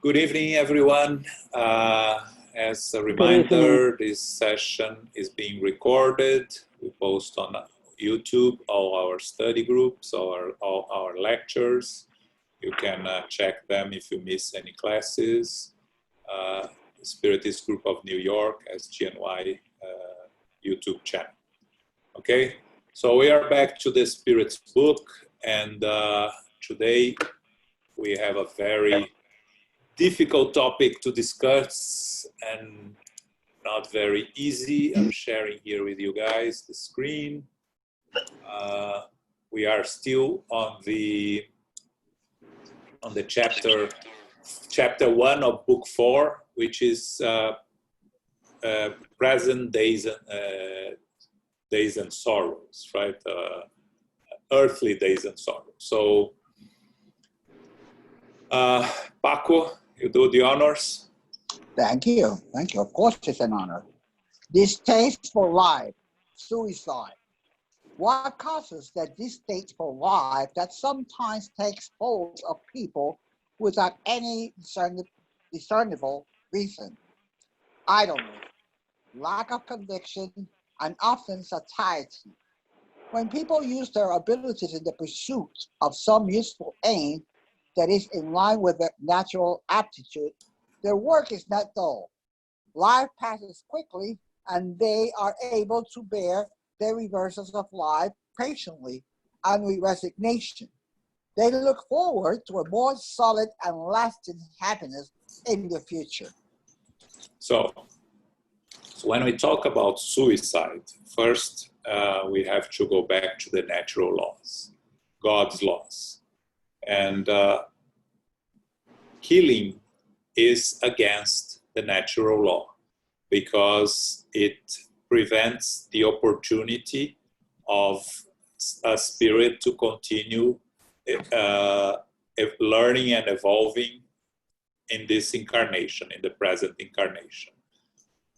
Good evening, everyone. As a reminder, this session is being recorded. We post on YouTube all our study groups, all our lectures. You can check them if you miss any classes. Spiritist Group of New York, SGNY YouTube channel. Okay, so we are back to the Spirit's book, and today we have a very difficult topic to discuss and not very easy. I'm sharing here with you guys the screen. We are still on the chapter 1 of book 4, which is present days and sorrows, right? Earthly days and sorrows. So Paco, you do the honors. Thank you. Thank you. Of course, it's an honor. Distaste for life, suicide. What causes that distaste for life that sometimes takes hold of people without any discernible reason? Idleness, lack of conviction, and often satiety. When people use their abilities in the pursuit of some useful aim that is in line with their natural aptitude, their work is not dull. Life passes quickly, and they are able to bear the reverses of life patiently and with resignation. They look forward to a more solid and lasting happiness in the future. So when we talk about suicide, first we have to go back to the natural laws, God's laws. And killing is against the natural law because it prevents the opportunity of a spirit to continue learning and evolving in this incarnation, in the present incarnation.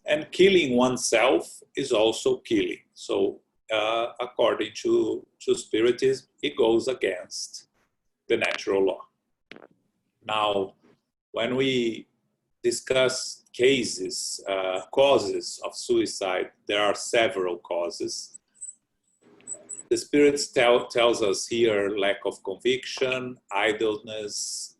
And killing oneself is also killing. So according to Spiritism, it goes against the natural law. Now, when we discuss cases, causes of suicide, there are several causes. The Spirits tells us here lack of conviction, idleness,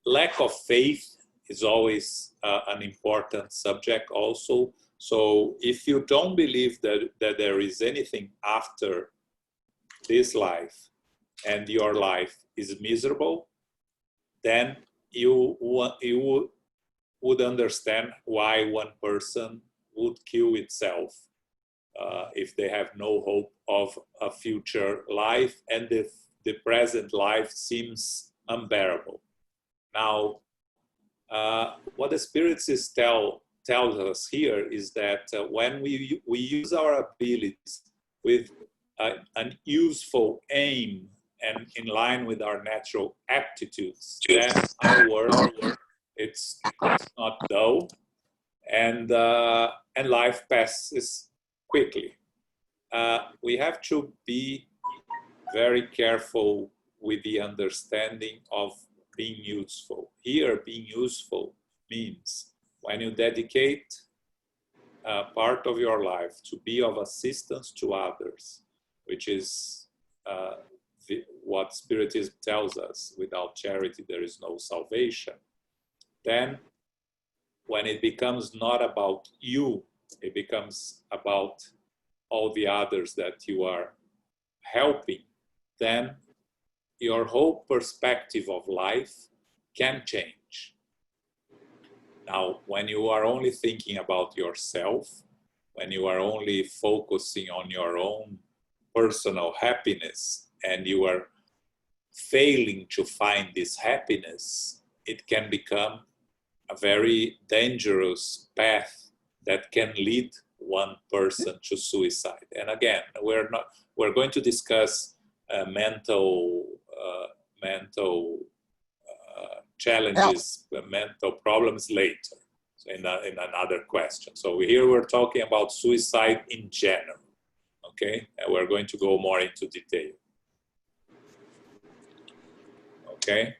lack of faith is always an important subject also. So if you don't believe that there is anything after this life and your life is miserable, then you would understand why one person would kill itself if they have no hope of a future life and the present life seems unbearable. Now, what the Spirits tells us here is that when we use our abilities with an useful aim and in line with our natural aptitudes, then our work it's not dull, and life passes quickly. We have to be very careful with the understanding of being useful. Here, being useful means when you dedicate part of your life to be of assistance to others, which is what Spiritism tells us, without charity there is no salvation. Then when it becomes not about you, it becomes about all the others that you are helping, then your whole perspective of life can change. Now, when you are only thinking about yourself, when you are only focusing on your own personal happiness, and you are failing to find this happiness, it can become a very dangerous path that can lead one person to suicide. And again, we're going to discuss mental challenges, mental problems later, so in another question. So here we're talking about suicide in general, okay? And we're going to go more into detail. Okay?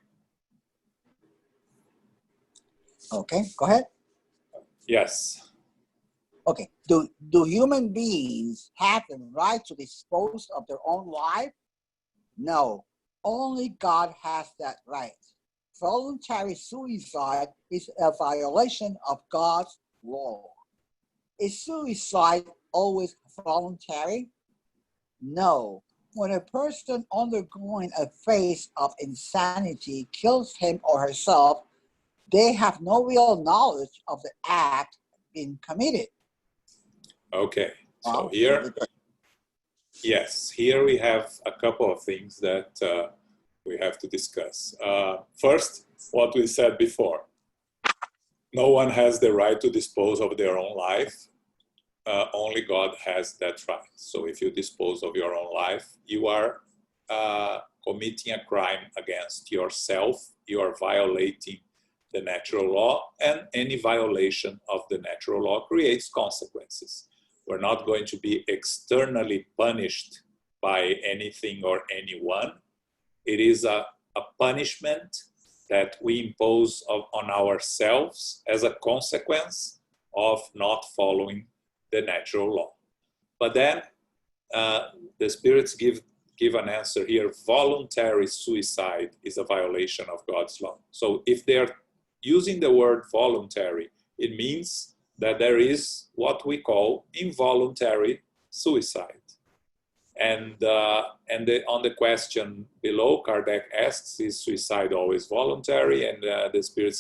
Okay, go ahead. Yes. Okay, do human beings have the right to dispose of their own life? No, only God has that right. Voluntary suicide is a violation of God's law. Is suicide always voluntary? No. When a person undergoing a phase of insanity kills him or herself, they have no real knowledge of the act being committed. Okay. So Wow, here, really good. yes, here we have a couple of things that we have to discuss. First, what we said before. No one has the right to dispose of their own life. Only God has that right. So if you dispose of your own life, you are committing a crime against yourself. You are violating the natural law, and any violation of the natural law creates consequences. We're not going to be externally punished by anything or anyone. It is a punishment that we impose on ourselves as a consequence of not following the natural law. But then the spirits give an answer here. Voluntary suicide is a violation of God's law. So if they're using the word voluntary, it means that there is what we call involuntary suicide. And on the question below, Kardec asks, is suicide always voluntary? And the spirit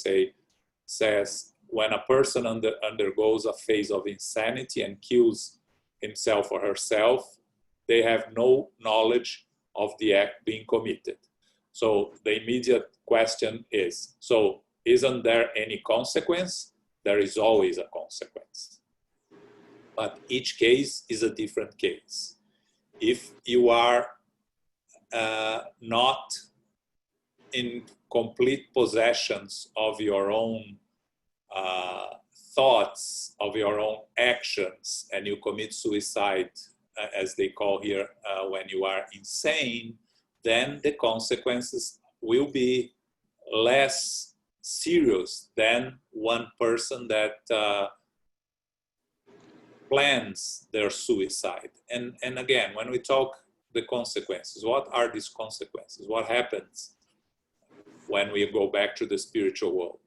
says, when a person undergoes a phase of insanity and kills himself or herself, they have no knowledge of the act being committed. So the immediate question is, so isn't there any consequence? There is always a consequence. But each case is a different case. If you are not in complete possessions of your own thoughts, of your own actions, and you commit suicide, as they call here, when you are insane, then the consequences will be less serious than one person that plans their suicide. And again, when we talk the consequences, what are these consequences? What happens when we go back to the spiritual world?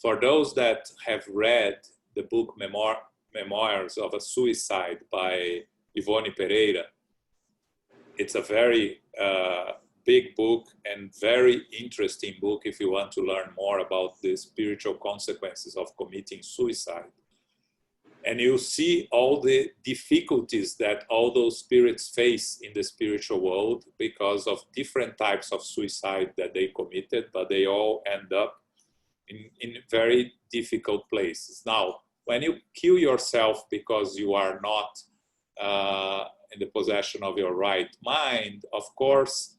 For those that have read the book Memoirs of a Suicide by Ivone Pereira, it's a very big book and very interesting book if you want to learn more about the spiritual consequences of committing suicide. And you see all the difficulties that all those spirits face in the spiritual world because of different types of suicide that they committed, but they all end up in very difficult places. Now, when you kill yourself because you are not in the possession of your right mind, of course,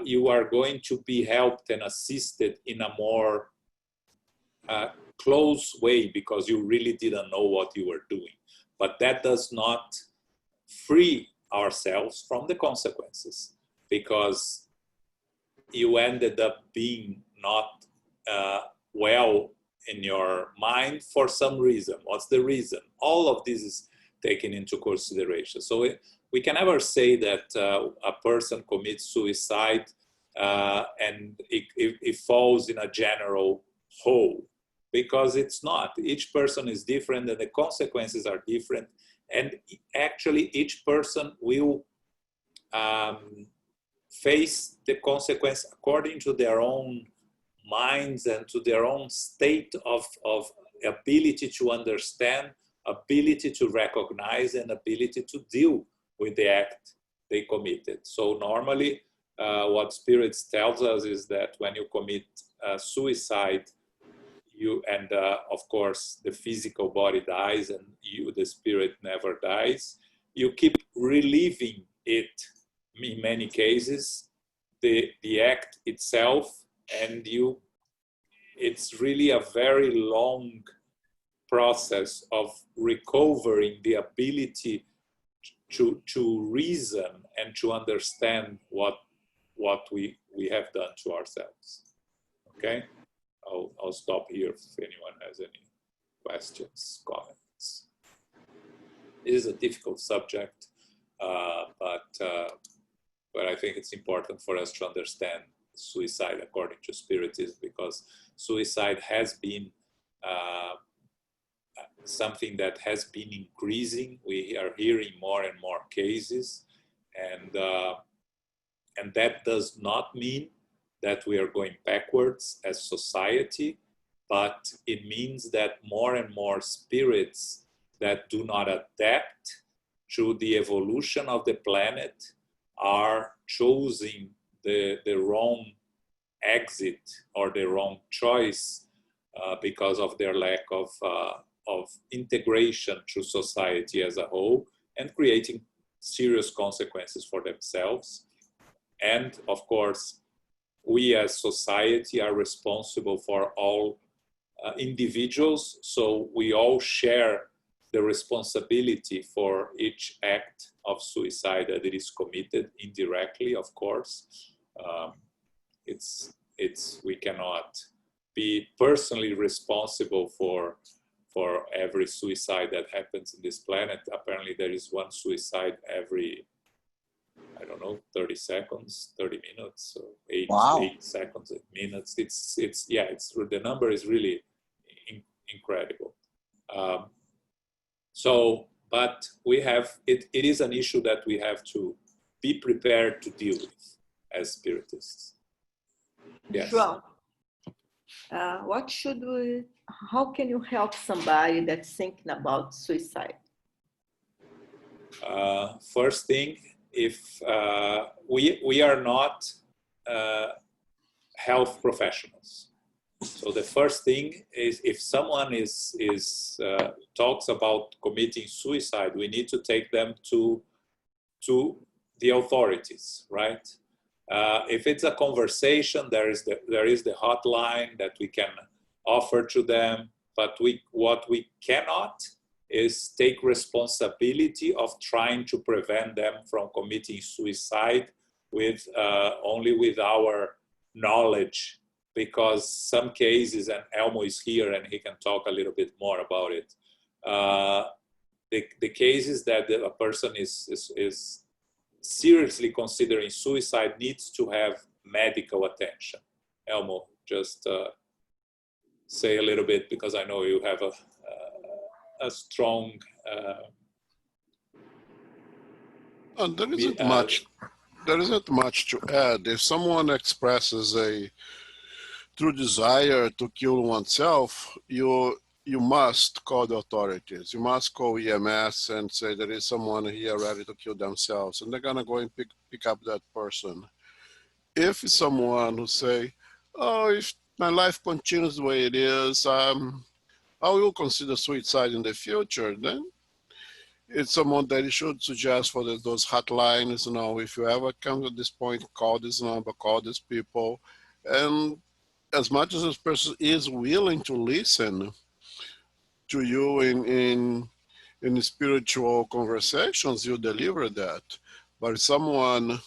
you are going to be helped and assisted in a more close way because you really didn't know what you were doing. But that does not free ourselves from the consequences because you ended up being not well in your mind for some reason. What's the reason? All of this is taken into consideration. So we can never say that a person commits suicide and it falls in a general whole, because it's not. Each person is different and the consequences are different. And actually each person will face the consequence according to their own minds and to their own state of ability to understand, ability to recognize, and ability to deal with the act they committed. So normally what spirits tells us is that when you commit suicide, you and of course the physical body dies and you, the spirit, never dies. You keep reliving it in many cases, the act itself, and it's really a very long process of recovering the ability to reason and to understand what we have done to ourselves. Okay. I'll stop here if anyone has any questions, comments. It is a difficult subject, but I think it's important for us to understand suicide according to Spiritism, because suicide has been something that has been increasing. We are hearing more and more cases, and that does not mean that we are going backwards as society, but it means that more and more spirits that do not adapt to the evolution of the planet are choosing the wrong exit or the wrong choice because of their lack of integration to society as a whole, and creating serious consequences for themselves. And of course, we as society are responsible for all individuals, so we all share the responsibility for each act of suicide that it is committed indirectly, of course. We cannot be personally responsible for every suicide that happens in this planet. Apparently there is one suicide every, I don't know, 30 seconds, 30 minutes, so 8 seconds, 8 minutes. The number is really incredible. But we have, it is an issue that we have to be prepared to deal with as spiritists. Yes. João, how can you help somebody that's thinking about suicide? First thing, if we are not health professionals. So the first thing is, if someone talks about committing suicide, we need to take them to the authorities, right? If it's a conversation, there is the hotline that we can offer to them. But what we cannot is take responsibility of trying to prevent them from committing suicide with only with our knowledge, because some cases, and Elmo is here and he can talk a little bit more about it. The cases that a person is seriously considering suicide needs to have medical attention. Elmo, just say a little bit, because I know you have a strong. There isn't much to add. If someone expresses a true desire to kill oneself, you must call the authorities. You must call EMS and say there is someone here ready to kill themselves, and they're gonna go and pick up that person. If it's someone who say, "Oh, if my life continues the way it is, I will consider suicide in the future," then it's someone that you should suggest for those hotlines. If you ever come to this point, call this number, call these people, and as much as this person is willing to listen to you in spiritual conversations, you deliver that. But if someone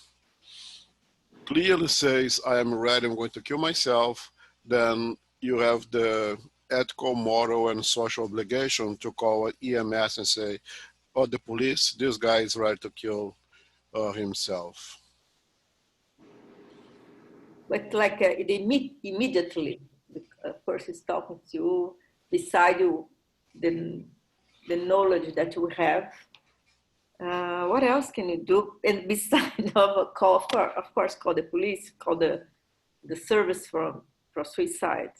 clearly says, "I am ready, I'm going to kill myself," then you have the ethical, moral, and social obligation to call EMS and say, "Oh, the police, this guy is ready to kill himself." But like immediately, the person is talking to you, beside you, the knowledge that you have. What else can you do? And besides of a call, of course, call the police, call the service for suicide.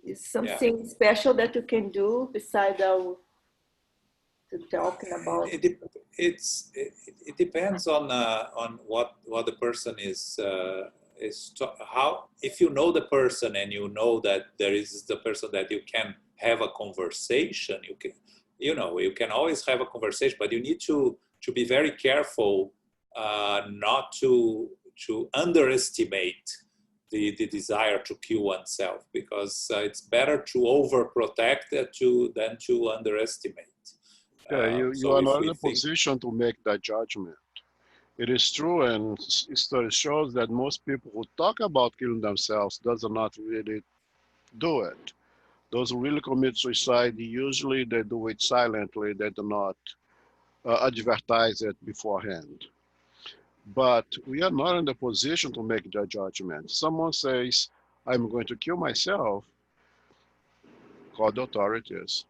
Is something special that you can do besides to talking about? It depends on what the person is how. If you know the person and you know that there is the person that you can have a conversation, you can always have a conversation, but you need to be very careful not to underestimate the desire to kill oneself, because it's better to overprotect than to underestimate. You are not in a position to make that judgment. It is true, and history shows that most people who talk about killing themselves does not really do it. Those who really commit suicide, usually they do it silently. They do not advertise it beforehand. But we are not in the position to make that judgment. Someone says, I'm going to kill myself, call the authorities.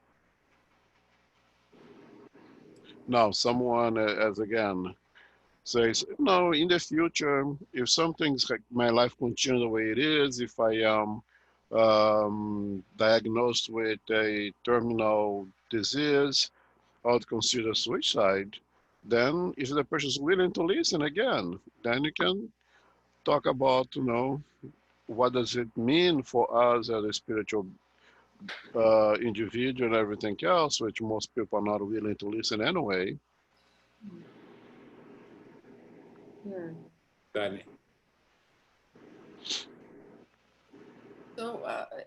Now, someone, as again, says, no, in the future, if something's like my life continues the way it is, if I am diagnosed with a terminal disease, I would consider suicide. Then, if the person is willing to listen again, then you can talk about, what does it mean for us as a spiritual individual and everything else, which most people are not willing to listen anyway. Yeah. Danny. So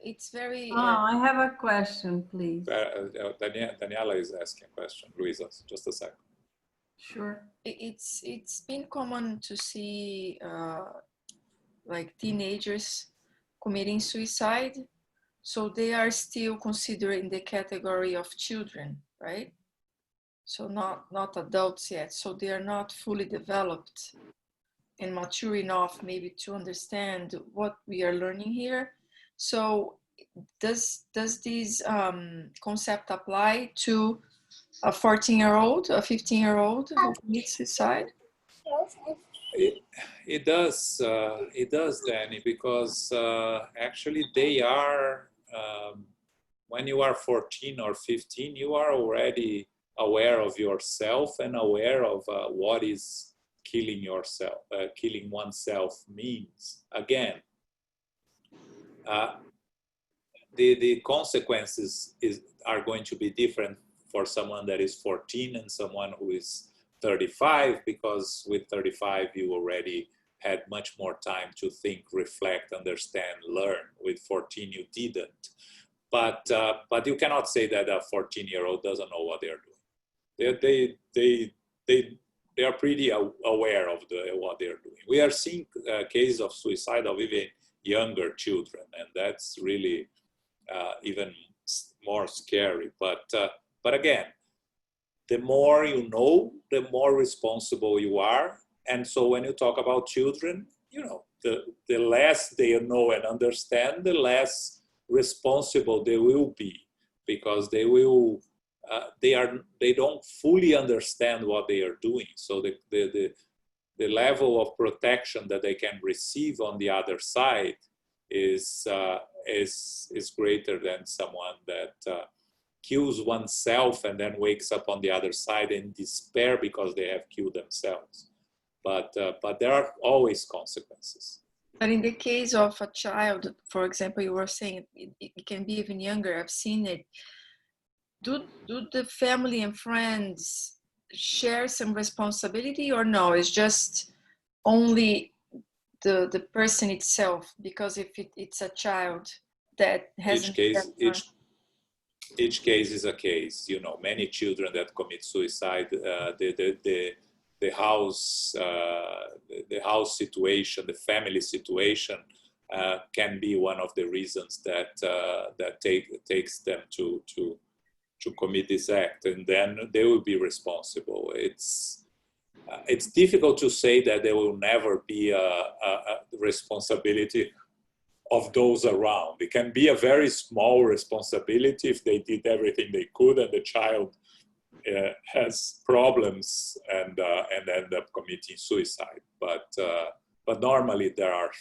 it's very. I have a question, please. Daniela is asking a question. Luisa, just a second. Sure. It's been common to see like teenagers committing suicide, so they are still considered in the category of children, right? So not adults yet. So they are not fully developed and mature enough maybe to understand what we are learning here. So does this concept apply to a 14-year-old, a 15-year-old who commits suicide? It does, Danny, because actually they are, when you are 14 or 15, you are already aware of yourself and aware of what is killing yourself, killing oneself means. Again, the consequences are going to be different for someone that is 14 and someone who is 35, because with 35 you already had much more time to think, reflect, understand, learn. With 14 you didn't. But you cannot say that a 14-year-old doesn't know what they're doing. They are pretty aware of what they're doing. We are seeing cases of suicide of even younger children, and that's really even more scary. But again, the more you know, the more responsible you are. And so when you talk about children, the less they know and understand, the less responsible they will be, because they don't fully understand what they are doing. So the level of protection that they can receive on the other side is greater than someone that kills oneself and then wakes up on the other side in despair because they have killed themselves. But there are always consequences. But in the case of a child, for example, you were saying it can be even younger. I've seen it. Do the family and friends share some responsibility, or no? It's just only the person itself, because if it's a child that hasn't. Each case is a case. Many children that commit suicide, the house situation, the family situation can be one of the reasons that takes them to commit this act, and then they will be responsible. It's difficult to say that there will never be a responsibility of those around. It can be a very small responsibility if they did everything they could and the child has problems and end up committing suicide. But normally there are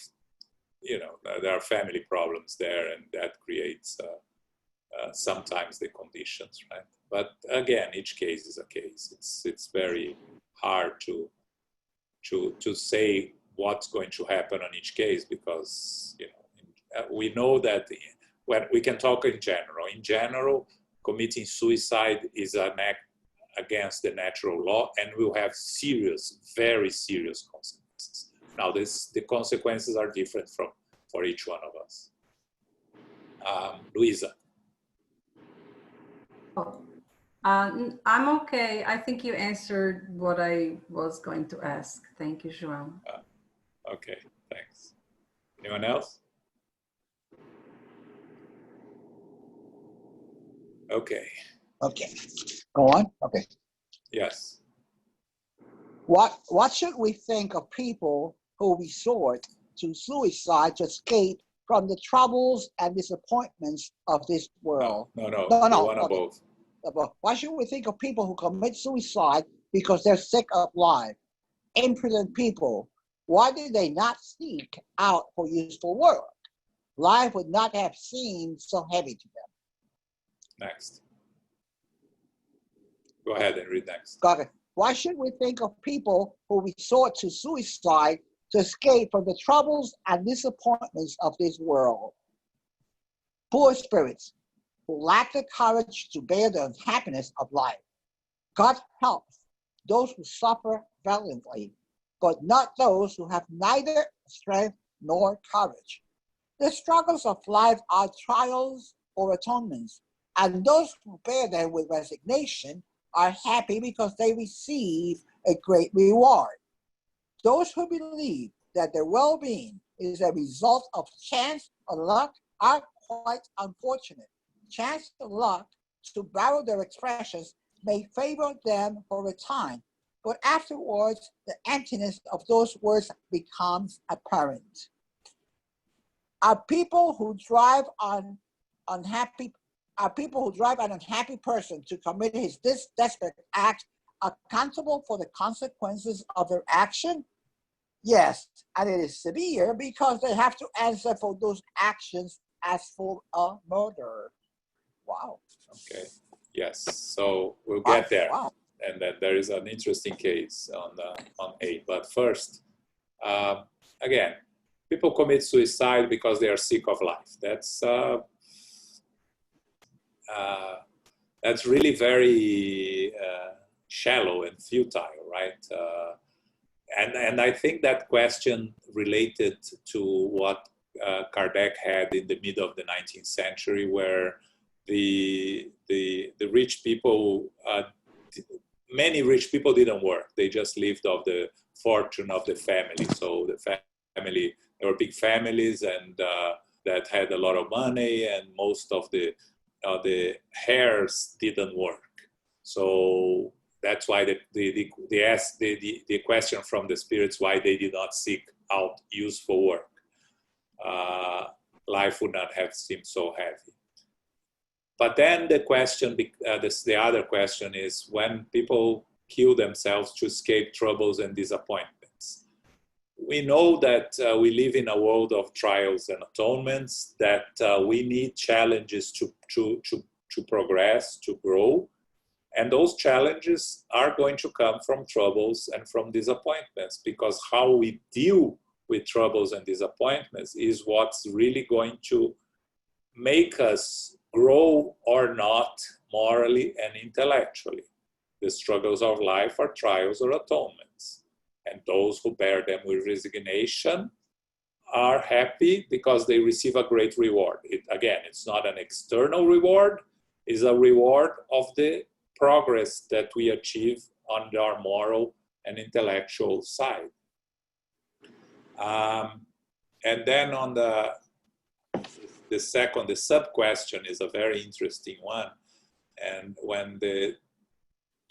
family problems there, and that creates sometimes the conditions, right? But again, each case is a case. It's very hard to say what's going to happen on each case, because we know that when we can talk in general. In general, committing suicide is an act against the natural law and will have very serious consequences. Now, the consequences are different for each one of us. Luisa. I'm okay. I think you answered what I was going to ask. Thank you, João. Okay, thanks. Anyone else? Okay. Okay. Go on. Okay. Yes. What should we think of people who resort to suicide to escape from the troubles and disappointments of this world? No. You want to Okay. both. Why should we think of people who commit suicide because they're sick of life? Imprisoned people, why did they not seek out for useful work? Life would not have seemed so heavy to them. Next. Go ahead and read next. Okay. Why should we think of people who resort to suicide to escape from the troubles and disappointments of this world? Poor spirits who lack the courage to bear the unhappiness of life. God helps those who suffer valiantly, but not those who have neither strength nor courage. The struggles of life are trials or atonements, and those who bear them with resignation are happy because they receive a great reward. Those who believe that their well-being is a result of chance or luck are quite unfortunate. Chance or luck, to borrow their expressions, may favor them for a time, but afterwards the emptiness of those words becomes apparent. Are people who drive an unhappy person to commit this desperate act accountable for the consequences of their action? Yes, and it is severe because they have to answer for those actions as for a murder. Wow. Okay. Yes. So we'll get there. Wow. And then there is an interesting case on A. But first, again, people commit suicide because they are sick of life. That's really very shallow and futile, right? And I think that question related to what Kardec had in the middle of the 19th century, where the rich people, many rich people didn't work. They just lived off the fortune of the family. So the family, there were big families and that had a lot of money, and most of the heirs didn't work. So that's why they asked the question from the spirits why they did not seek out useful work. Life would not have seemed so heavy. But then the question, the other question is, when people kill themselves to escape troubles and disappointments. We know that we live in a world of trials and atonements, that we need challenges to progress, to grow. And those challenges are going to come from troubles and from disappointments, because how we deal with troubles and disappointments is what's really going to make us grow or not morally and intellectually. The struggles of life are trials or atonements. And those who bear them with resignation are happy because they receive a great reward. It's not an external reward, it's a reward of the progress that we achieve on our moral and intellectual side. And then on the sub-question is a very interesting one. And when the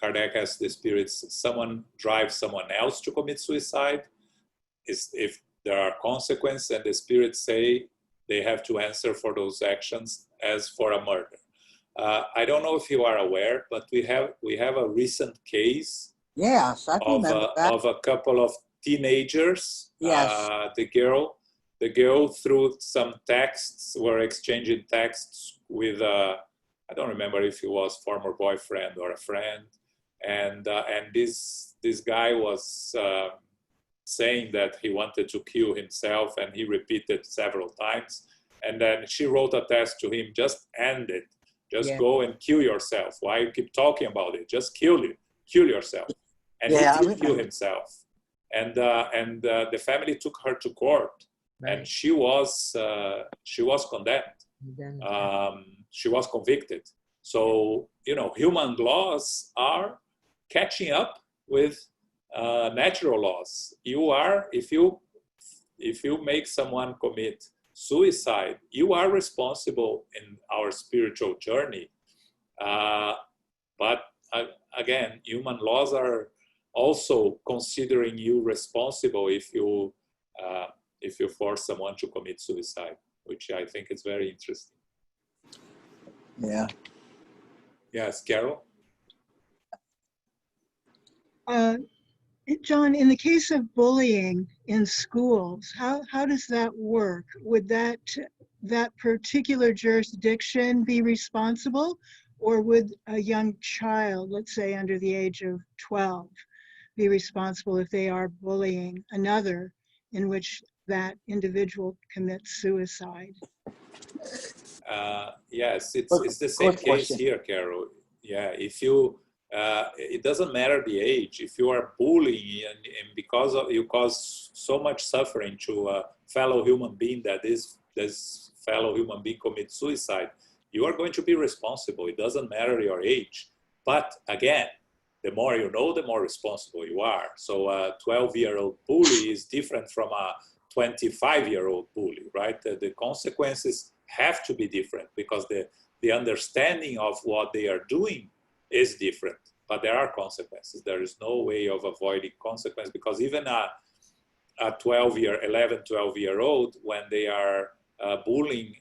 Kardec asks the spirits, someone drives someone else to commit suicide, if there are consequences, and the spirits say they have to answer for those actions as for a murder. I don't know if you are aware, but we have a recent case. Yes, I remember that. Of a couple of teenagers. Yes. The girl through some texts, were exchanging texts with I don't remember if it was former boyfriend or a friend, and this guy was saying that he wanted to kill himself, and he repeated several times. And then she wrote a text to him: just end it. Just go and kill yourself. Why you keep talking about it? Just kill yourself. And he did kill himself. And the family took her to court, right. And she was condemned. She was convicted. So human laws are catching up with natural laws. If you make someone commit suicide, you are responsible in our spiritual journey But again, human laws are also considering you responsible if you force someone to commit suicide, which I think is very interesting. Yeah. Yes, Carol? John, in the case of bullying in schools, how does that work? Would that particular jurisdiction be responsible, or would a young child, let's say under the age of 12, be responsible if they are bullying another in which that individual commits suicide? Yes, it's the same case here, Carol. Yeah, if you, it doesn't matter the age. If you are bullying and because of you cause so much suffering to a fellow human being that this fellow human being commits suicide, you are going to be responsible. It doesn't matter your age. But again, the more you know, the more responsible you are. So a 12-year-old bully is different from a 25-year-old bully, right? The consequences have to be different because the understanding of what they are doing is different, but there are consequences. There is no way of avoiding consequence because even a 11, 12-year-old, when they are bullying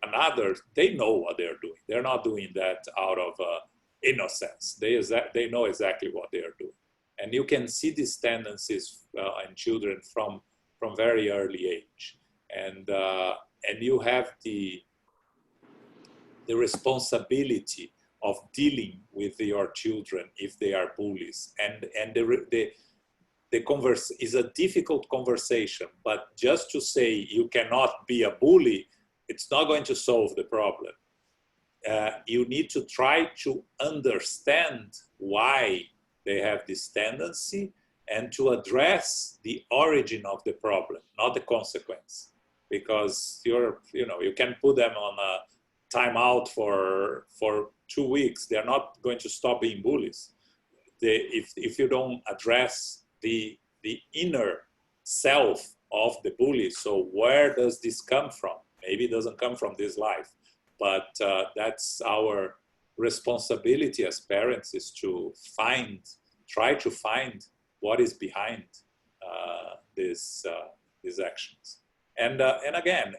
another, they know what they're doing. They're not doing that out of innocence. They know exactly what they are doing. And you can see these tendencies in children from very early age. And you have the responsibility of dealing with your children if they are bullies. And the converse is a difficult conversation, but just to say you cannot be a bully, it's not going to solve the problem. You need to try to understand why they have this tendency and to address the origin of the problem, not the consequence. Because you can put them on a timeout for 2 weeks. They're not going to stop being bullies. If you don't address the inner self of the bully, so where does this come from? Maybe it doesn't come from this life, but that's our responsibility as parents, is to try to find what is behind these actions. And again,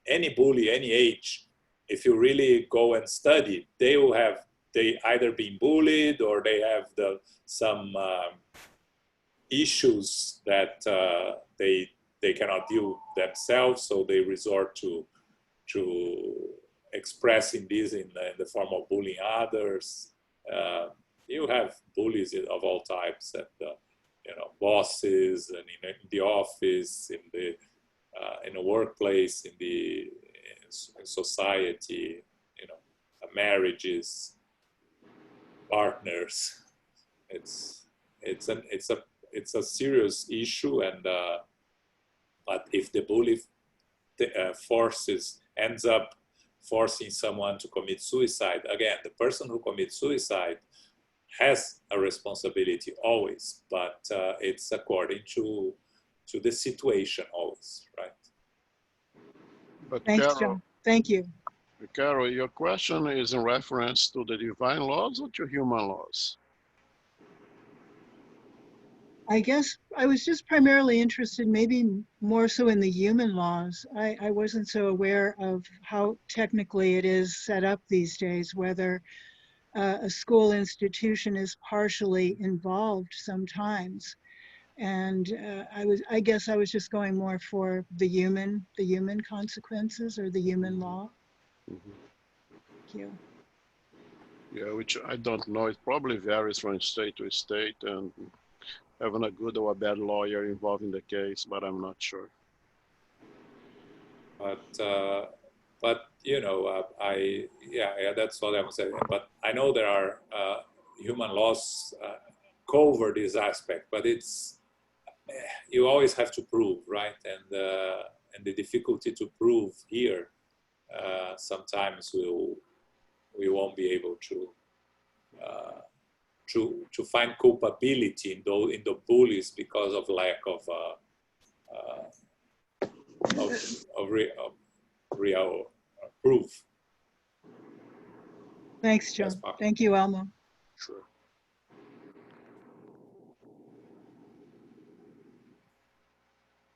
any bully, any age, if you really go and study, they either been bullied or they have some issues that they cannot deal themselves, so they resort to expressing this in the form of bullying others. You have bullies of all types, and bosses, and in the office, in the workplace, in society, marriages, partners. It's a serious issue, and but if the bully ends up forcing someone to commit suicide, again, the person who commits suicide has a responsibility always, but it's according to the situation always, right? But Thanks, Carol, John. Thank you. Carol, your question is in reference to the divine laws or to human laws? I guess I was just primarily interested, maybe more so in the human laws. I wasn't so aware of how technically it is set up these days, whether a school institution is partially involved sometimes. And I guess I was just going more for the human consequences or the human law. Mm-hmm. Thank you. Yeah, which I don't know. It probably varies from state to state, and having a good or a bad lawyer involved in the case, but I'm not sure. But that's what I'm saying. But I know there are human laws cover this aspect, but you always have to prove, right? And the difficulty to prove here, sometimes we won't be able to find culpability in the bullies because of lack of real proof. Thanks, John. Yes, Papa. Thank you, Elmo. Sure.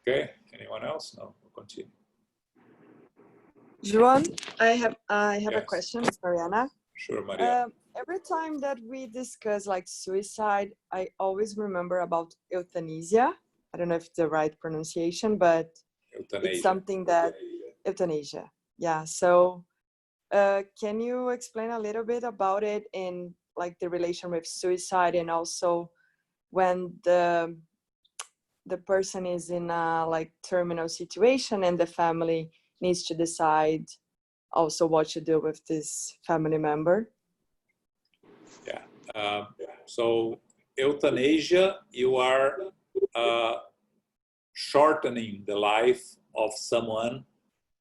Okay, anyone else? No, we'll continue. Juan, I have a Yes. question, Mariana. Sure, Maria. Every time that we discuss like suicide, I always remember about euthanasia. I don't know if it's the right pronunciation, but Euthanasia. it's something that euthanasia. Yeah. So, can you explain a little bit about it and like the relation with suicide, and also when the person is in a like terminal situation and the family needs to decide also what to do with this family member? Yeah. So euthanasia, you are shortening the life of someone,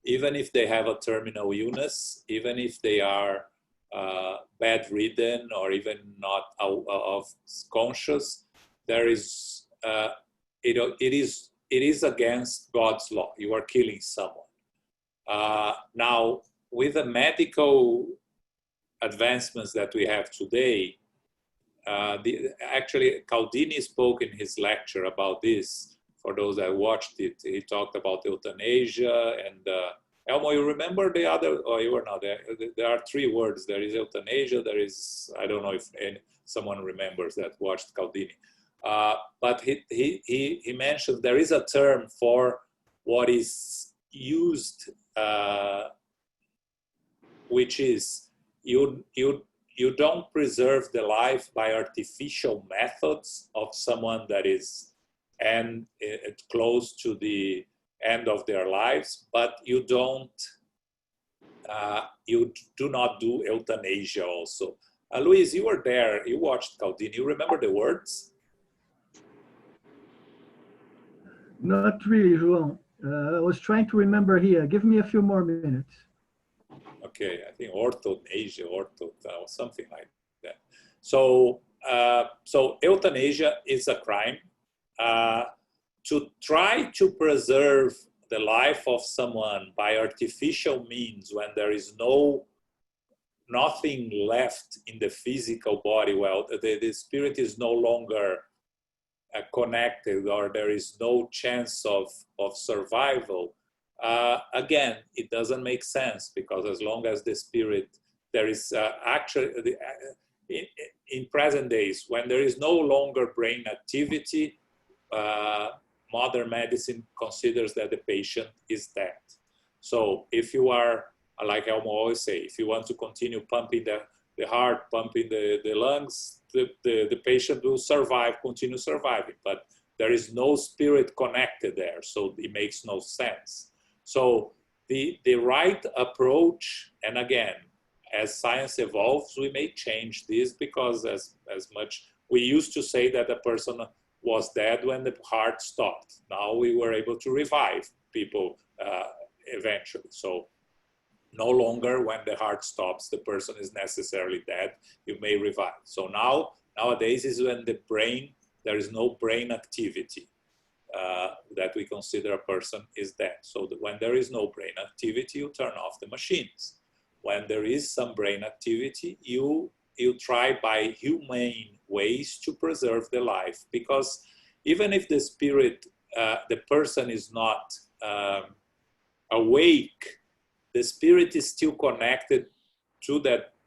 even if they have a terminal illness, even if they are bedridden or even not of conscious. There is it is against God's law. You are killing someone. Now, with the medical advancements that we have today, actually Caldini spoke in his lecture about this. For those that watched it, he talked about euthanasia and Elmo, you remember the other? Oh, you were not there. There are three words. There is euthanasia. There is, I don't know if someone remembers that watched Caldini. But he mentioned there is a term for what is used, which is you don't preserve the life by artificial methods of someone that is close to the end of their lives, but you do not do euthanasia also. Luis, you were there, you watched Caldini, you remember the words? Not really, João. I was trying to remember here. Give me a few more minutes. Okay, I think orthonasia, something like that. So, so euthanasia is a crime. To try to preserve the life of someone by artificial means when there is nothing left in the physical body, well, the spirit is no longer connected, or there is no chance of survival. Again, it doesn't make sense, because as long as the spirit, there is actually, in present days, when there is no longer brain activity, modern medicine considers that the patient is dead. So if you are, like Elmo always say, if you want to continue pumping the heart, pumping the lungs, the patient will survive, continue surviving, but there is no spirit connected there, so it makes no sense. So the right approach, and again, as science evolves, we may change this, because as much, we used to say that a person was dead when the heart stopped. Now we were able to revive people eventually. So no longer when the heart stops, the person is necessarily dead, you may revive. So nowadays is when the brain, there is no brain activity, that we consider a person is dead. So when there is no brain activity, you turn off the machines. When there is some brain activity, you try by humane ways to preserve the life, because even if the spirit, the person is not awake, the spirit is still connected to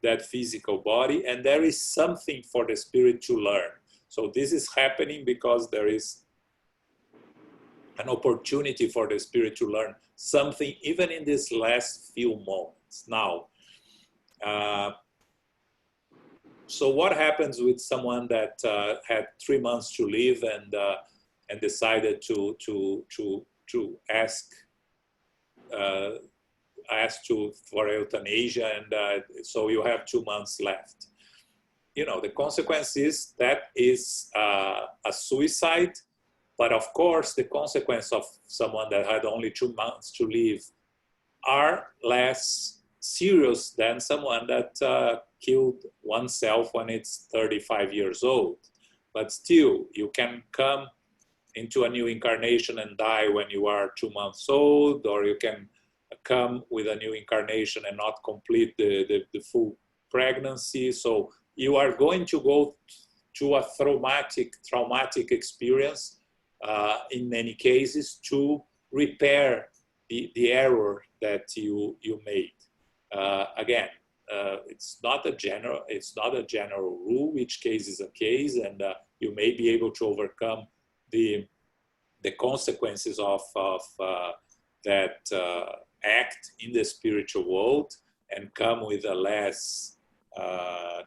that physical body, and there is something for the spirit to learn. So this is happening because there is an opportunity for the spirit to learn something, even in these last few moments. Now, so what happens with someone that had 3 months to live and decided to ask for euthanasia, and so you have 2 months left? You know, the consequence is that is a suicide, but of course the consequence of someone that had only 2 months to live are less serious than someone that killed oneself when it's 35 years old. But still, you can come into a new incarnation and die when you are 2 months old, or you can come with a new incarnation and not complete the full pregnancy. So you are going to go to a traumatic experience in many cases to repair the error that you made. Again, it's not a general rule. Each case is a case, and you may be able to overcome the consequences of that act in the spiritual world and come with a less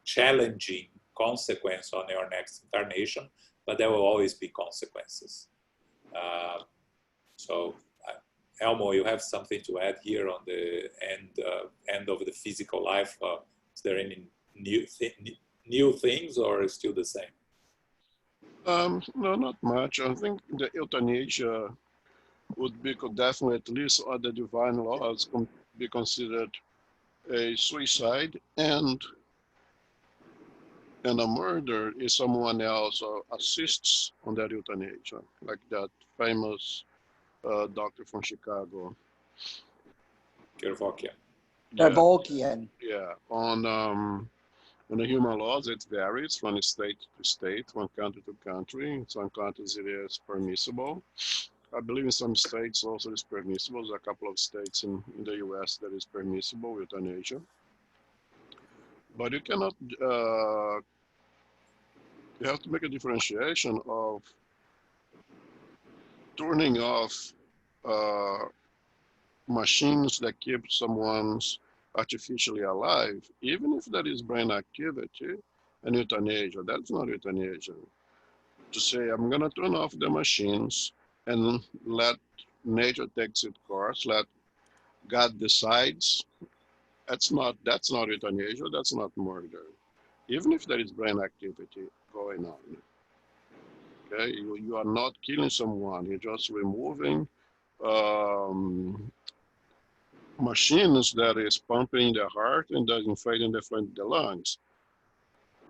challenging consequence on your next incarnation, but there will always be consequences. So Elmo, you have something to add here on the end of the physical life. Is there any new things, or is still the same? No, not much. I think the euthanasia would be definitely, at least under divine laws, be considered a suicide, and a murder is someone else assists on that euthanasia, like that famous doctor from Chicago. Kevorkian. Kevorkian. Yeah. On the human laws, it varies from state to state, from country to country. In some countries, it is permissible. I believe in some states also it's permissible. There's a couple of states in the U.S. that is permissible euthanasia. But you cannot, you have to make a differentiation of turning off machines that keep someone's artificially alive, even if that is brain activity, and euthanasia. That's not euthanasia. To say, I'm going to turn off the machines and let nature take its course, let God decides, that's not euthanasia, that's not murder. Even if there is brain activity going on. Okay, you are not killing someone, you're just removing machines that is pumping the heart and that inflating the lungs,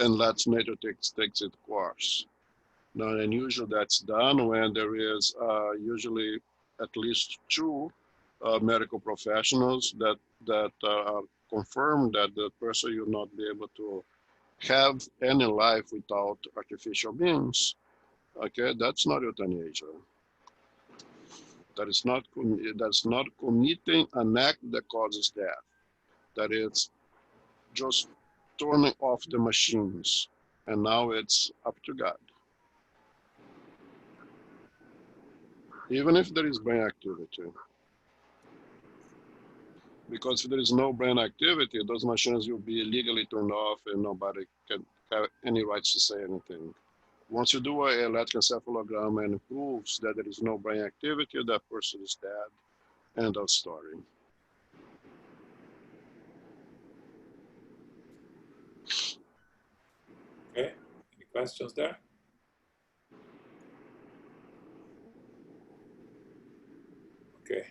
and lets nature takes its course. Now, and usually that's done when there is usually at least two medical professionals that confirm that the person will not be able to have any life without artificial means. Okay, that's not euthanasia. That's not committing an act that causes death. That is just turning off the machines, and now it's up to God. Even if there is brain activity. Because if there is no brain activity, those machines will be illegally turned off and nobody can have any rights to say anything. Once you do an electroencephalogram and it proves that there is no brain activity, that person is dead. End of story. Okay, any questions there? Okay,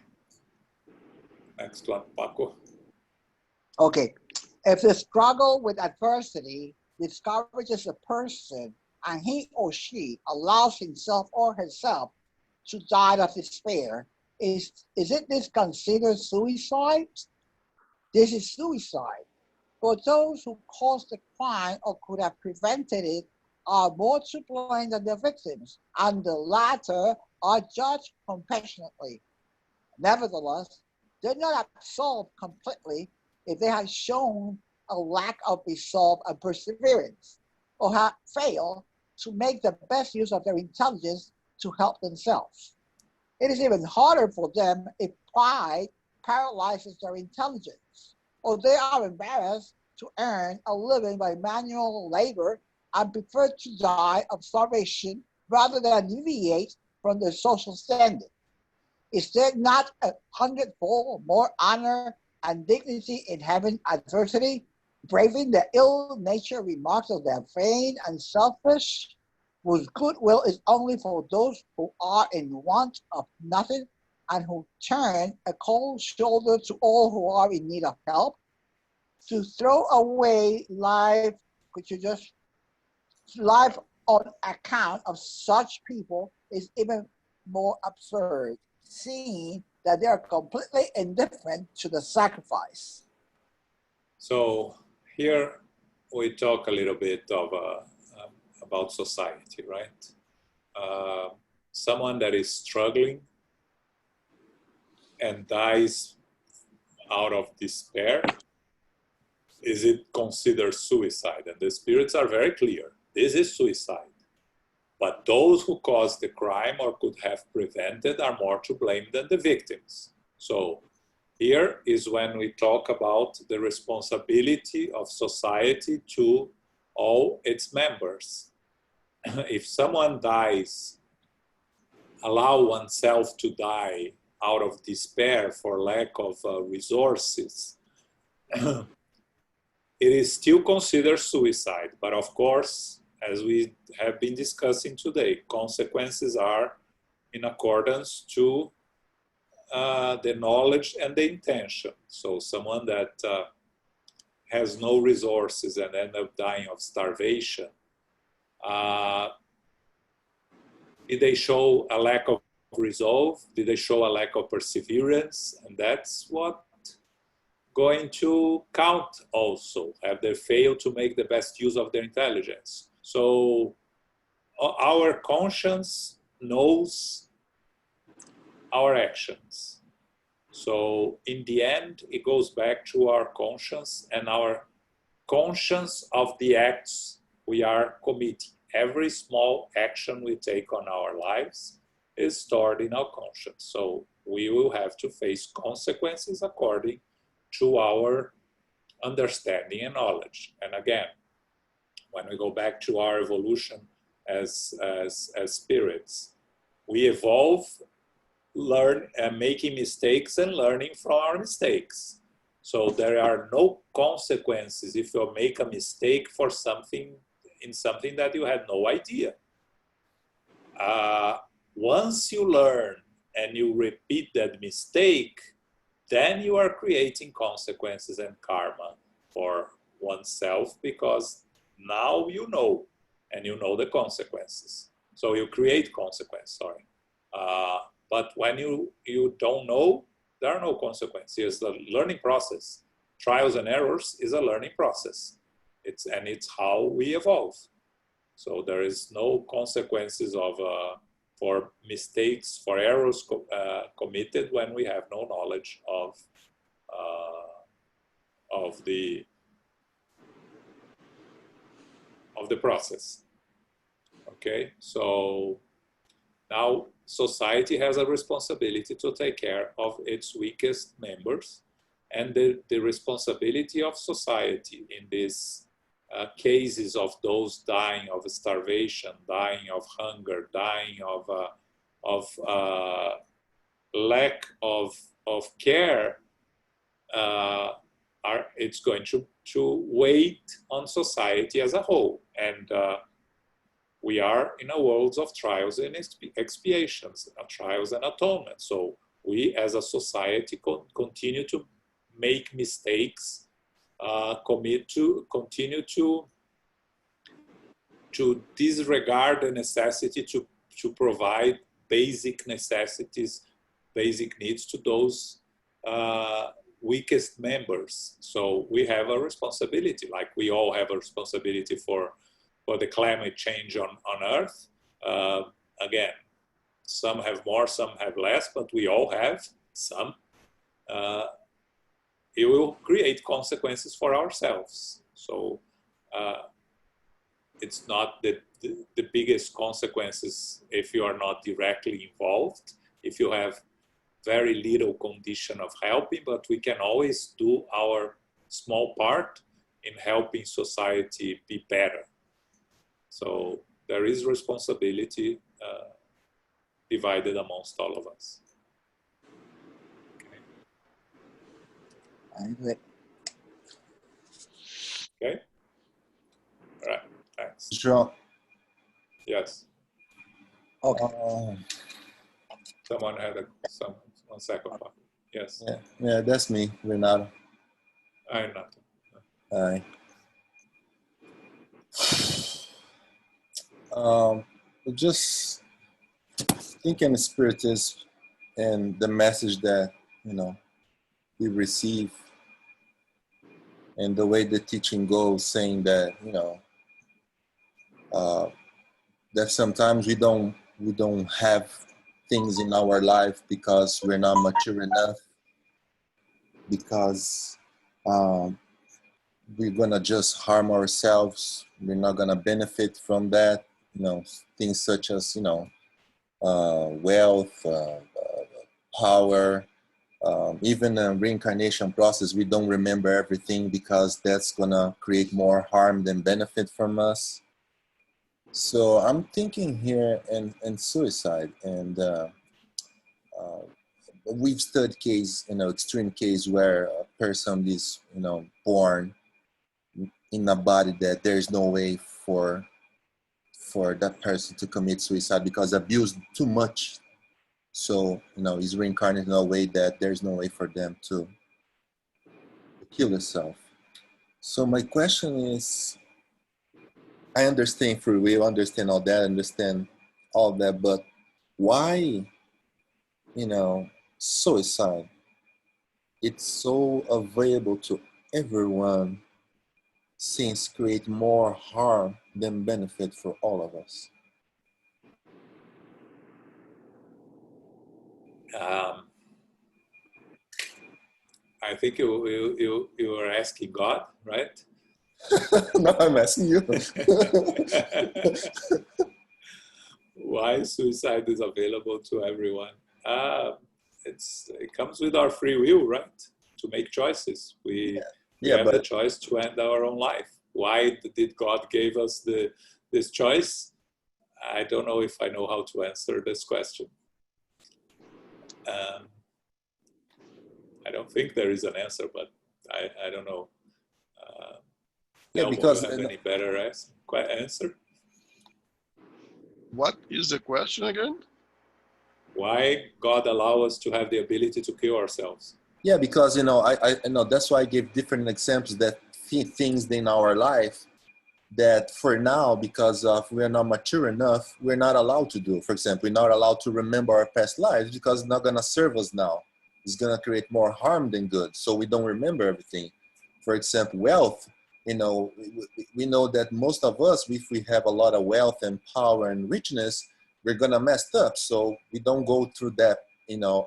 next one, Paco. Okay, if the struggle with adversity discourages a person and he or she allows himself or herself to die of despair, is this considered suicide? This is suicide. For those who caused the crime or could have prevented it are more to blame than the victims, and the latter are judged compassionately. Nevertheless, they're not absolved completely if they have shown a lack of resolve and perseverance, or have failed to make the best use of their intelligence to help themselves. It is even harder for them if pride paralyzes their intelligence, or they are embarrassed to earn a living by manual labor and prefer to die of starvation rather than deviate from their social standing. Is there not 100-fold more honor and dignity in having adversity, braving the ill-natured remarks of the vain and selfish, whose goodwill is only for those who are in want of nothing and who turn a cold shoulder to all who are in need of help? To throw away life, life on account of such people is even more absurd, seeing that they are completely indifferent to the sacrifice. So here we talk a little bit of about society, right? Someone that is struggling and dies out of despair, is it considered suicide? And the spirits are very clear. This is suicide. But those who caused the crime or could have prevented are more to blame than the victims. So here is when we talk about the responsibility of society to all its members. If someone dies, allow oneself to die out of despair for lack of resources, it is still considered suicide. But of course, as we have been discussing today, consequences are in accordance to the knowledge and the intention. So someone that has no resources and end up dying of starvation, did they show a lack of resolve? Did they show a lack of perseverance? And that's what going to count also. Have they failed to make the best use of their intelligence? So our conscience knows our actions. So in the end, it goes back to our conscience and our conscience of the acts we are committing. Every small action we take on our lives is stored in our conscience. So we will have to face consequences according to our understanding and knowledge. And again, when we go back to our evolution as spirits, we evolve, learn, making mistakes and learning from our mistakes. So there are no consequences if you make a mistake for something in something that you had no idea. Once you learn and you repeat that mistake, then you are creating consequences and karma for oneself, because now you know, and you know the consequences. So you create consequences, sorry. But when you don't know, there are no consequences. It's the learning process. Trials and errors is a learning process. It's how we evolve. So there is no consequences for mistakes, for errors committed when we have no knowledge of the process. Okay, so now society has a responsibility to take care of its weakest members, and the responsibility of society in these cases of those dying of starvation, dying of hunger, dying of lack of care, it's going to wait on society as a whole. And we are in a world of trials and expiations, trials and atonement. So we as a society continue to make mistakes, continue to disregard the necessity to provide basic necessities, basic needs to those weakest members. So we have a responsibility, like we all have a responsibility for the climate change on Earth. Again, some have more, some have less, but we all have some. It will create consequences for ourselves. So it's not the biggest consequences if you are not directly involved, if you have very little condition of helping, but we can always do our small part in helping society be better. So there is responsibility divided amongst all of us. Okay. Okay? All right, thanks. Sure. Yes. Okay. Someone had one second. Yes. Yeah, that's me, Renato. I'm not. Hi. Just thinking spiritism and the message that we receive and the way the teaching goes, saying that, you know, that sometimes we don't have things in our life because we're not mature enough, because we're gonna just harm ourselves. We're not gonna benefit from that. You know, things such as, you know, wealth, power, even a reincarnation process. We don't remember everything because that's gonna create more harm than benefit from us. So I'm thinking here in suicide, and we've studied case, you know, extreme case where a person is, you know, born in a body that there's no way for that person to commit suicide because abused too much. So, you know, he's reincarnated in a way that there's no way for them to kill themselves. So my question is, I understand free will, understand all that, understand all that, but why, you know, suicide? It's so available to everyone, since create more harm than benefit for all of us. I think you were asking God, right? No, I'm asking you. Why suicide is available to everyone? It comes with our free will, right? To make choices. We Yeah, have the but choice to end our own life. Why did God give us this choice? I don't know if I know how to answer this question. I don't think there is an answer, but I don't know. yeah, Elmo, because you have any better answer? What is the question again? Why God allow us to have the ability to kill ourselves? yeah, because, you know, I know that's why I gave different examples that things in our life that for now, because of we're not mature enough, we're not allowed to do. For example, we're not allowed to remember our past lives because it's not gonna serve us now. It's gonna create more harm than good. So we don't remember everything. For example, wealth. You know, we know that most of us, if we have a lot of wealth and power and richness, we're gonna mess up. So we don't go through that, you know,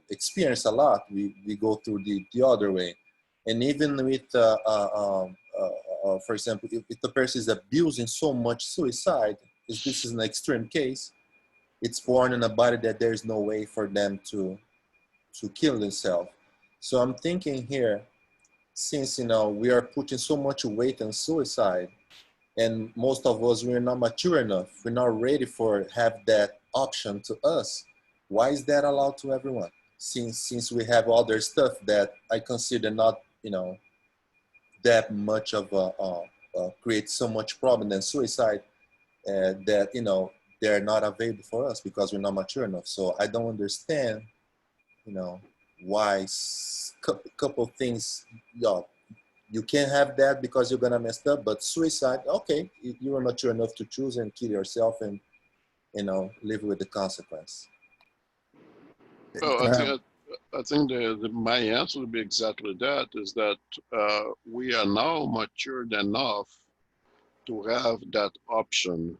experience a lot. We go through the other way. And even with for example, if the person is abusing so much suicide, this is an extreme case, it's born in a body that there's no way for them to kill themselves. So I'm thinking here, since, you know, we are putting so much weight on suicide, and most of us, we're not mature enough, we're not ready for have that option to us. Why is that allowed to everyone? Since we have other stuff that I consider not, you know, that much of create so much problem than suicide, that, you know, they're not available for us because we're not mature enough. So I don't understand, you know, why couple things, you know, you can't have that because you're gonna mess up, but suicide, okay, you are mature enough to choose and kill yourself and, you know, live with the consequence. Well, I think my answer would be exactly that, is that we are now matured enough to have that option.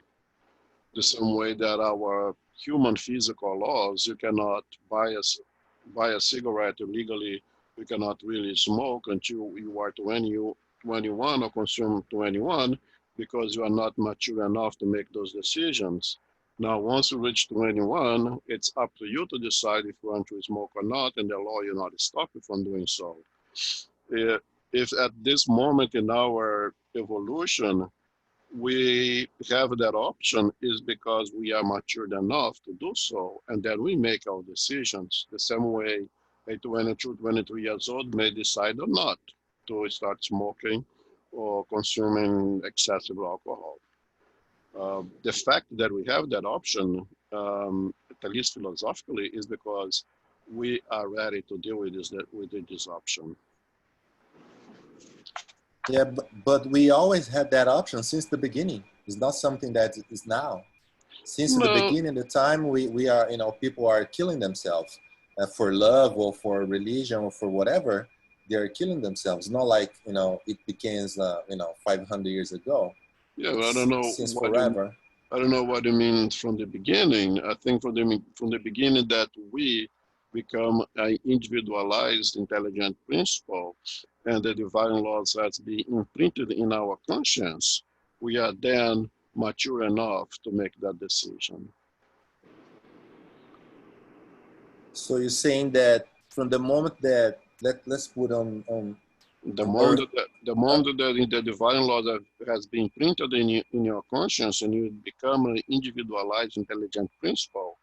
The same way that our human physical laws, you cannot buy a cigarette illegally, you cannot really smoke until you are 21 or consume 21, because you are not mature enough to make those decisions. Now, once you reach 21, it's up to you to decide if you want to smoke or not, and the law will not stop you from doing so. If at this moment in our evolution, we have that option, is because we are matured enough to do so, and then we make our decisions the same way a 22, 23 years old may decide or not to start smoking or consuming excessive alcohol. The fact that we have that option, at least philosophically, is because we are ready to deal with this option. Yeah, but we always had that option since the beginning. It's not something that is now. Since the No, beginning, the time we are, you know, people are killing themselves for love or for religion or for whatever. they're killing themselves. Not like, you know, it begins, you know, 500 years ago. Yeah, but It's since forever. I don't know what it means from the beginning. I think from the beginning that we become an individualized intelligent principle and the divine laws has been imprinted in our conscience, we are then mature enough to make that decision. So you're saying that from the moment that, let's put on The earth, moment that the divine law that has been printed in your conscience and you become an individualized intelligent principle,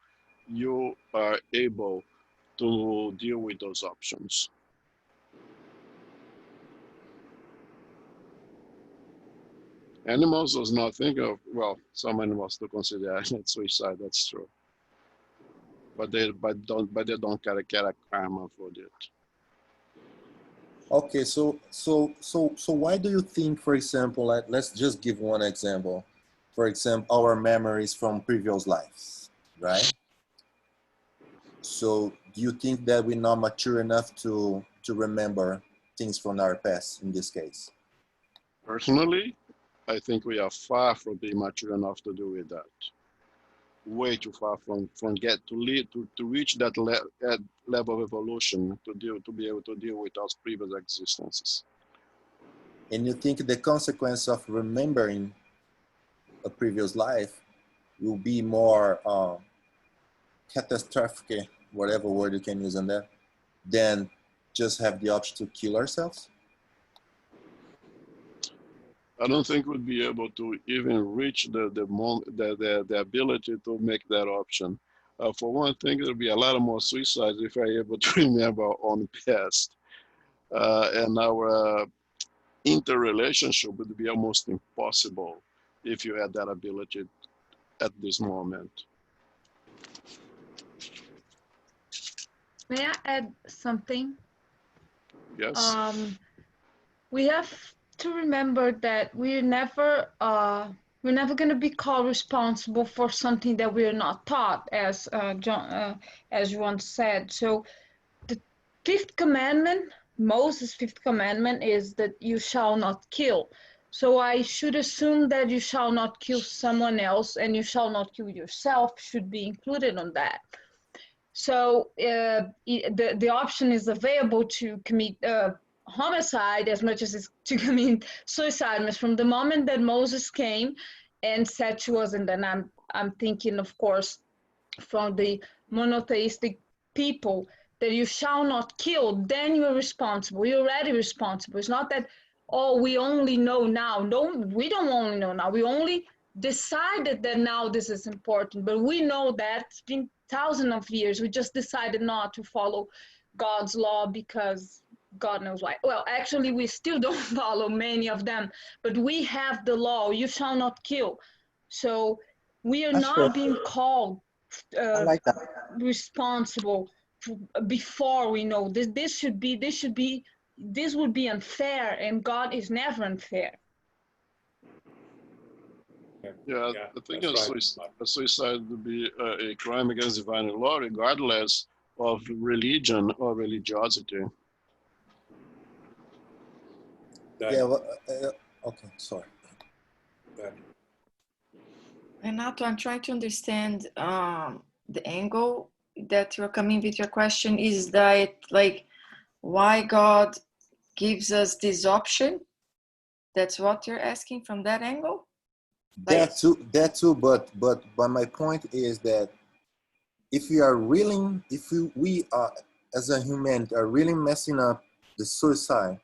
you are able to deal with those options. Animals does not think of, well, some animals do consider it suicide, that's true. But they don't get a karma for it. okay, so why do you think, for example, let's just give one example. For example, our memories from previous lives, right? So do you think that we're not mature enough to remember things from our past in this case? Personally, I think we are far from being mature enough to do with that. Way too far from get to lead to reach that level of evolution to be able to deal with our previous existences. And you think the consequence of remembering a previous life will be more catastrophic, whatever word you can use on that, than just have the option to kill ourselves? I don't think we'd be able to even reach the ability to make that option. For one thing, there'll be a lot of more suicides if we're able to remember our own past. And our interrelationship would be almost impossible if you had that ability at this moment. May I add something? Yes. We have to remember that we're never going to be called responsible for something that we're not taught, as as Juan said. So the fifth commandment, Moses' fifth commandment, is that you shall not kill. So I should assume that you shall not kill someone else and you shall not kill yourself should be included on that. So the option is available to commit homicide as much as it's to commit suicide. But from the moment that Moses came and said to us, and then I'm thinking, of course, from the monotheistic people, that you shall not kill, then you're responsible. You're already responsible. It's not that, oh, we only know now. No, we don't only know now. We only decided that now this is important, but we know that it's been thousands of years. We just decided not to follow God's law because God knows why. Well, actually, we still don't follow many of them, but we have the law, you shall not kill. So we are That's not good. being called I like that. responsible before we know this. This would be unfair, and God is never unfair. Yeah, I think a suicide would be a crime against divine law, regardless of religion or religiosity. Yeah, well, okay, sorry. Renato, I'm trying to understand the angle that you're coming with your question. Is that like why God gives us this option? That's what you're asking from that angle? That too, but my point is that if we are really, if we are as a human are really messing up the suicide,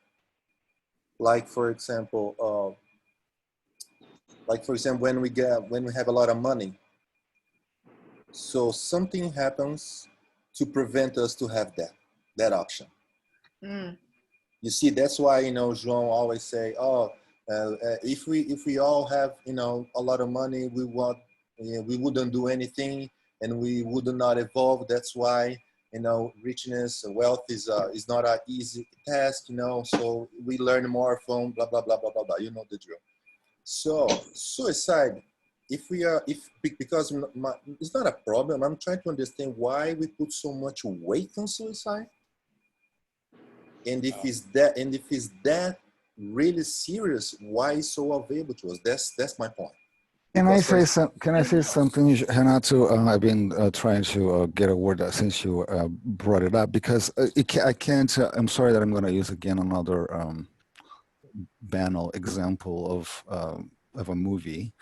like for example, when we have a lot of money, so something happens to prevent us to have that option. You see, that's why, you know, João always say, oh, if we all have, you know, a lot of money, we wouldn't do anything and we would not evolve. That's why, you know, richness, wealth is not an easy task, you know, so we learn more from blah, blah, blah, blah, blah, blah. You know the drill. So suicide, because it's not a problem. I'm trying to understand why we put so much weight on suicide. And if it's that really serious, why is so available to us? That's my point. Can I say something, Renato? I've been trying to get a word since you brought it up, because I can't. I'm sorry that I'm going to use again another banal example of a movie.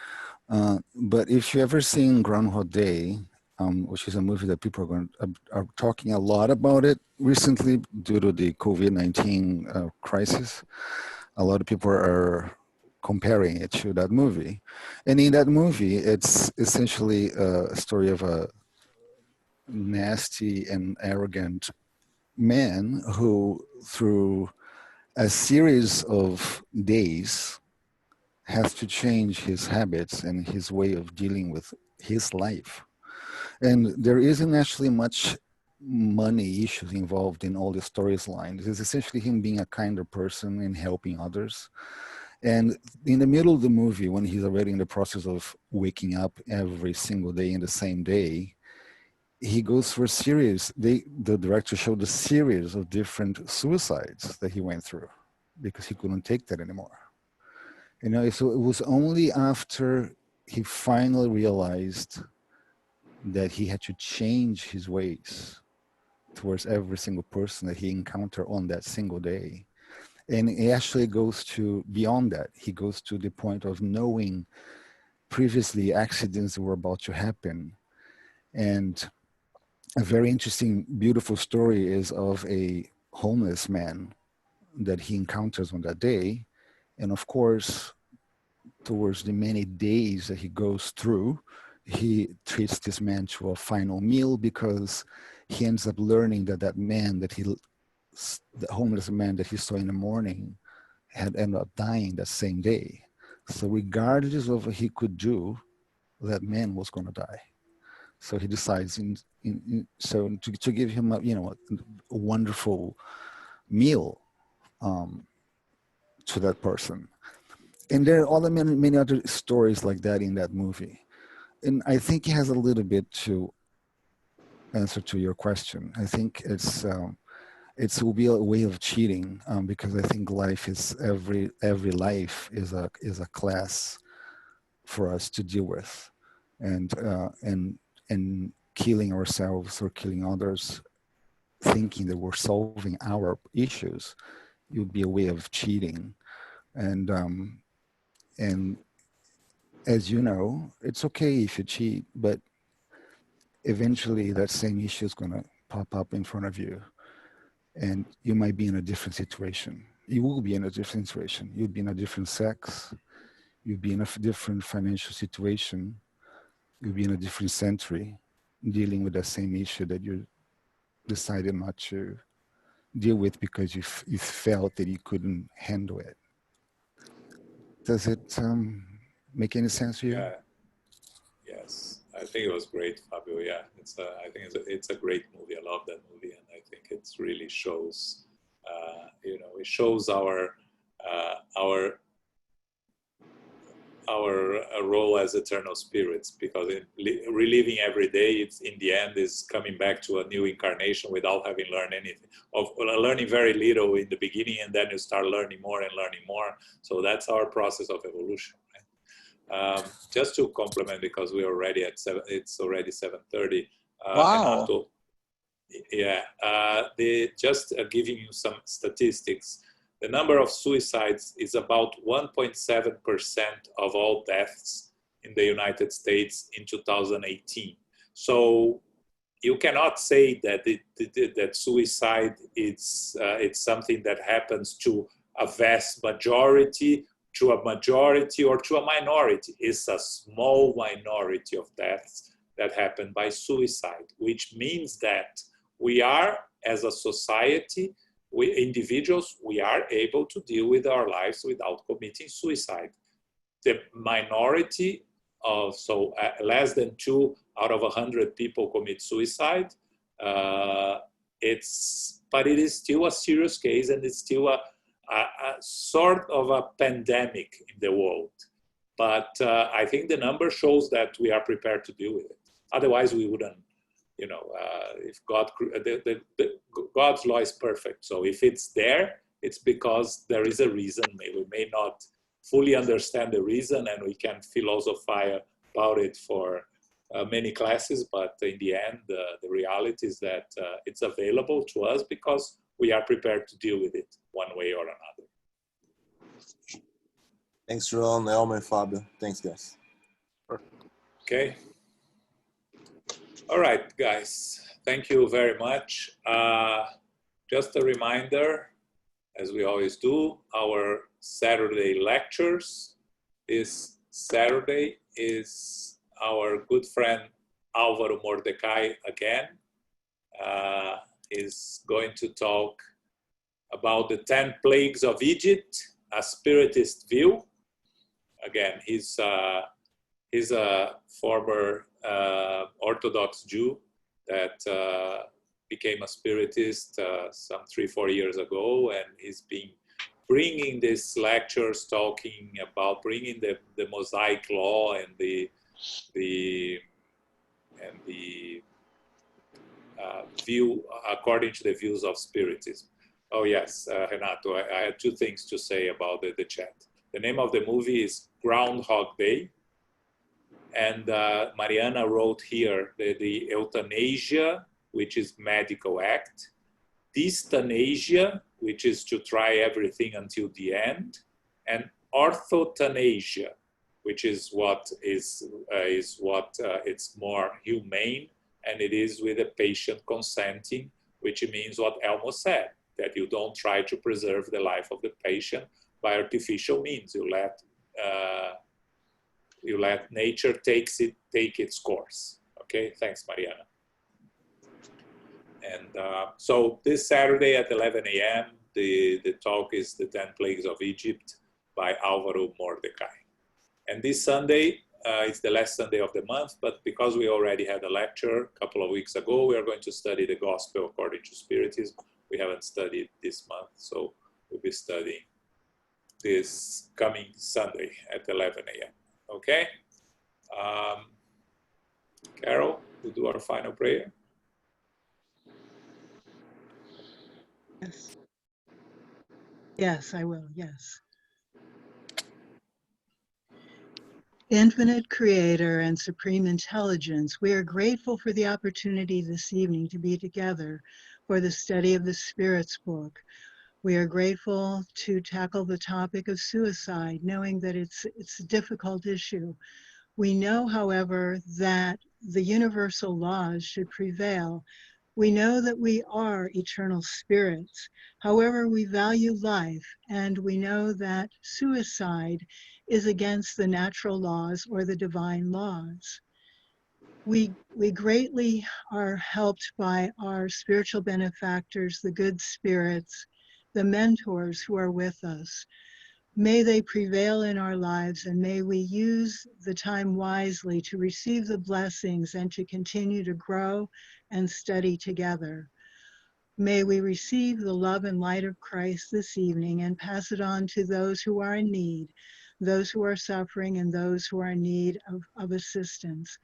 But if you ever seen Groundhog Day, which is a movie that people are talking a lot about it recently due to the COVID-19 crisis, a lot of people are comparing it to that movie. And in that movie, it's essentially a story of a nasty and arrogant man who, through a series of days, has to change his habits and his way of dealing with his life. And there isn't actually much money issues involved in all the storylines. It's essentially him being a kinder person and helping others. And in the middle of the movie, when he's already in the process of waking up every single day in the same day, he goes through a series. The director showed a series of different suicides that he went through because he couldn't take that anymore. You know, so it was only after he finally realized that he had to change his ways towards every single person that he encountered on that single day. And it actually goes to beyond that. He goes to the point of knowing previously accidents that were about to happen. And a very interesting, beautiful story is of a homeless man that he encounters on that day. And of course, towards the many days that he goes through, he treats this man to a final meal, because he ends up learning that the homeless man that he saw in the morning had ended up dying that same day. So regardless of what he could do, that man was going to die. So he decides to give him a wonderful meal to that person. And there are many other stories like that in that movie. And I think it has a little bit to answer to your question. I think it will be a way of cheating, because I think life is every life is a class for us to deal with, and killing ourselves or killing others, thinking that we're solving our issues, it would be a way of cheating. And as you know, it's okay if you cheat, but eventually that same issue is going to pop up in front of you, and you might be in a different situation. You will be in a different situation. You'll be in a different sex. You'll be in a different financial situation. You'll be in a different century, dealing with the same issue that you decided not to deal with because you felt that you couldn't handle it. Does it make any sense to you? Yeah. Yes, I think it was great, Fabio. Yeah, I think it's a great movie. I love that movie, and I think it really shows, it shows our role as eternal spirits, because reliving every day, it's in the end is coming back to a new incarnation without having learned anything, of learning very little in the beginning, and then you start learning more and learning more. So that's our process of evolution. Just to complement, because we're already it's already 7:30. Wow. Renato, yeah, just giving you some statistics. The number of suicides is about 1.7% of all deaths in the United States in 2018. So you cannot say that that suicide it's something that happens to a vast majority, to a majority, or to a minority. It's a small minority of deaths that happen by suicide, which means that we are, as a society, we individuals, we are able to deal with our lives without committing suicide. The minority of, less than 2 out of 100 people commit suicide. But it is still a serious case, and it's still a sort of a pandemic in the world. But I think the number shows that we are prepared to deal with it. Otherwise, we wouldn't you know, if God, God's law is perfect. So if it's there, it's because there is a reason. We may not fully understand the reason, and we can philosophize about it for many classes, but in the end, the reality is that it's available to us because we are prepared to deal with it one way or another. Thanks, João, Elmer, and Fabio. Thanks, guys. Okay. All right, guys. Thank you very much. Just a reminder, as we always do, our Saturday lectures. This Saturday is our good friend Álvaro Mordecai again. Is going to talk about the 10 plagues of Egypt, a spiritist view. Again, he's a former Orthodox Jew that became a spiritist some 3-4 years ago, and he's been bringing these lectures, talking about bringing the Mosaic law and the view according to the views of Spiritism. Oh yes, Renato, I had 2 things to say about the chat. The name of the movie is Groundhog Day, and Mariana wrote here the euthanasia, which is medical act, dystanesia, which is to try everything until the end, and orthothanasia, which is what it's more humane, and it is with the patient consenting, which means what Elmo said, that you don't try to preserve the life of the patient by artificial means. You let nature take its course. Okay, thanks, Mariana. And so this Saturday at 11 a.m., the talk is The 10 Plagues of Egypt by Álvaro Mordecai. And this Sunday, it's the last Sunday of the month, but because we already had a lecture a couple of weeks ago, we are going to study the Gospel according to Spiritism. We haven't studied this month, so we'll be studying this coming Sunday at 11 a.m. Okay? Carol, we'll do our final prayer. Yes. Yes, I will. Yes. Infinite Creator and Supreme Intelligence, we are grateful for the opportunity this evening to be together for the study of the Spirit's book. We are grateful to tackle the topic of suicide, knowing that it's a difficult issue. We know, however, that the universal laws should prevail. We know that we are eternal spirits. However, we value life, and we know that suicide is against the natural laws or the divine laws. We greatly are helped by our spiritual benefactors, the good spirits, the mentors who are with us. May they prevail in our lives, and may we use the time wisely to receive the blessings and to continue to grow and study together. May we receive the love and light of Christ this evening and pass it on to those who are in need, those who are suffering, and those who are in need of assistance.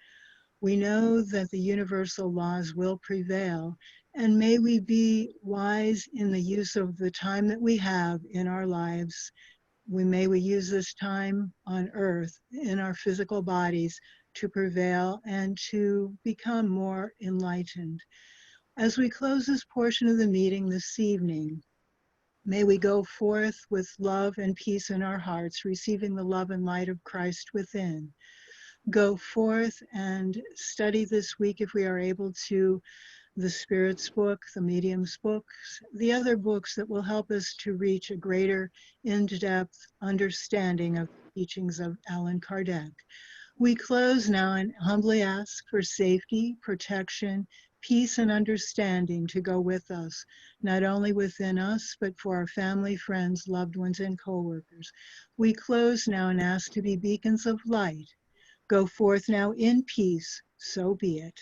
We know that the universal laws will prevail, and may we be wise in the use of the time that we have in our lives. May we use this time on earth in our physical bodies to prevail and to become more enlightened. As we close this portion of the meeting this evening, may we go forth with love and peace in our hearts, receiving the love and light of Christ within. Go forth and study this week, if we are able to, the Spirit's book, the Medium's books, the other books that will help us to reach a greater in-depth understanding of the teachings of Allan Kardec. We close now and humbly ask for safety, protection, peace, and understanding to go with us, not only within us, but for our family, friends, loved ones, and co-workers. We close now and ask to be beacons of light. Go forth now in peace, so be it.